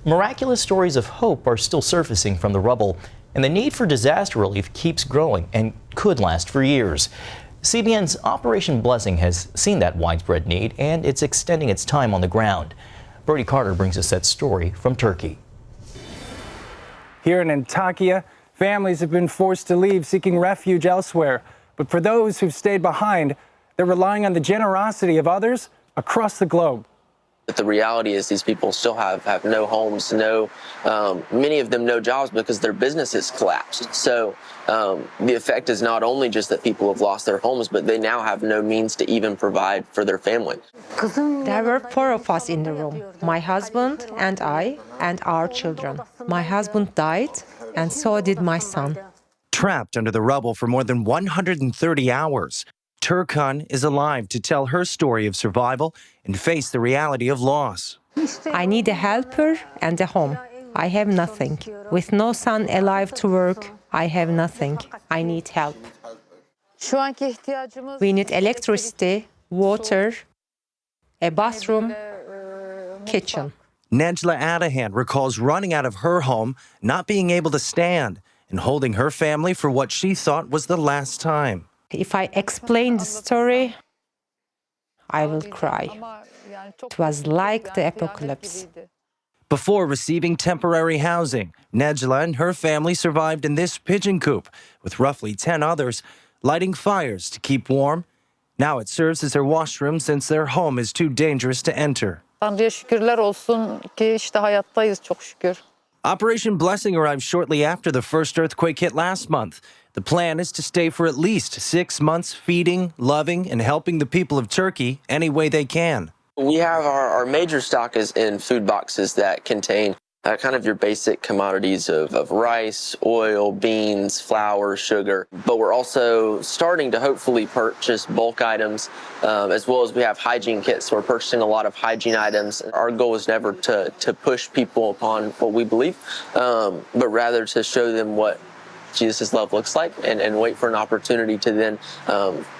Miraculous stories of hope are still surfacing from the rubble, and the need for disaster relief keeps growing and could last for years. CBN's Operation Blessing has seen that widespread need, and it's extending its time on the ground. Brody Carter brings us that story from Turkey. Here in Antakya, families have been forced to leave, seeking refuge elsewhere. But for those who've stayed behind, they're relying on the generosity of others across the globe. But the reality is these people still have no homes, many of them no jobs because their businesses collapsed. So the effect is not only just that people have lost their homes, but they now have no means to even provide for their family. There were 4 of us in the room, my husband and I and our children. My husband died, and so did my son. Trapped under the rubble for more than 130 hours, Turkan is alive to tell her story of survival and face the reality of loss. I need a helper and a home. I have nothing. With no son alive to work, I have nothing. I need help. We need electricity, water, a bathroom, kitchen. Necla Adahan recalls running out of her home, not being able to stand, and holding her family for what she thought was the last time. If I explain the story, I will cry. It was like the apocalypse. Before receiving temporary housing, Necla and her family survived in this pigeon coop with roughly 10 others, lighting fires to keep warm. Now it serves as their washroom since their home is too dangerous to enter. Tanrı'ya şükürler olsun ki işte hayattayız çok şükür. Operation Blessing arrived shortly after the first earthquake hit last month. The plan is to stay for at least 6 months, feeding, loving, and helping the people of Turkey any way they can. We have our major stock is in food boxes that contain kind of your basic commodities of rice, oil, beans, flour, sugar. But we're also starting to hopefully purchase bulk items, as well as we have hygiene kits. So we're purchasing a lot of hygiene items. Our goal is never to push people upon what we believe, but rather to show them what Jesus' love looks like and wait for an opportunity to then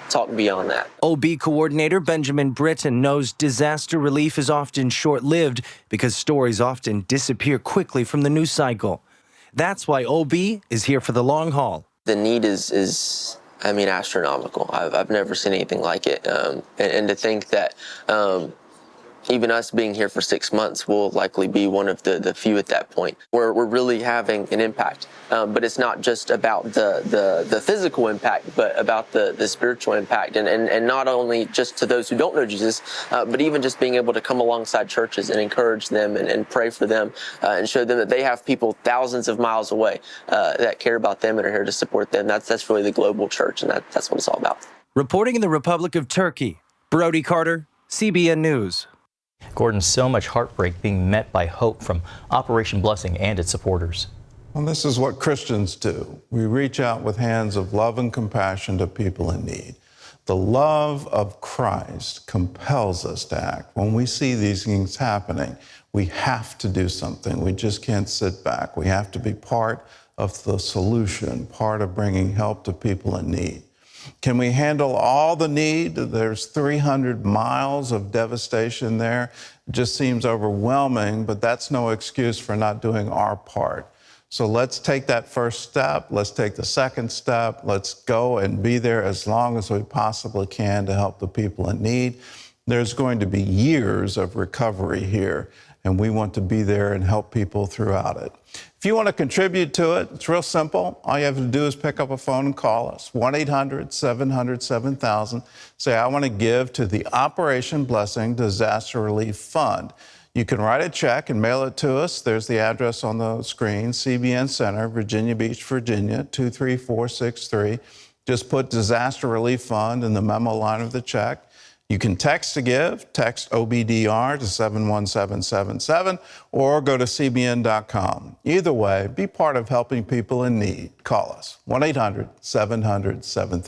talk beyond that. OB coordinator Benjamin Britton knows disaster relief is often short-lived because stories often disappear quickly from the news cycle. That's why OB is here for the long haul. The need is astronomical. I've never seen anything like it. And to think that even us being here for 6 months will likely be one of the few at that point. We're really having an impact, but it's not just about the physical impact, but about the spiritual impact, and not only just to those who don't know Jesus, but even just being able to come alongside churches and encourage them and pray for them and show them that they have people thousands of miles away that care about them and are here to support them. That's really the global church, and that's what it's all about. Reporting in the Republic of Turkey, Brody Carter, CBN News. Gordon, so much heartbreak being met by hope from Operation Blessing and its supporters. Well, this is what Christians do. We reach out with hands of love and compassion to people in need. The love of Christ compels us to act. When we see these things happening, we have to do something. We just can't sit back. We have to be part of the solution, part of bringing help to people in need. Can we handle all the need? There's 300 miles of devastation there. It just seems overwhelming, but that's no excuse for not doing our part. So let's take that first step. Let's take the second step. Let's go and be there as long as we possibly can to help the people in need. There's going to be years of recovery here, and we want to be there and help people throughout it. If you want to contribute to it, it's real simple. All you have to do is pick up a phone and call us, 1-800-700-7000. Say, I want to give to the Operation Blessing Disaster Relief Fund. You can write a check and mail it to us. There's the address on the screen, CBN Center, Virginia Beach, Virginia, 23463. Just put Disaster Relief Fund in the memo line of the check. You can text to give, text OBDR to 71777, or go to cbn.com. Either way, be part of helping people in need. Call us, 1-800-700-7000.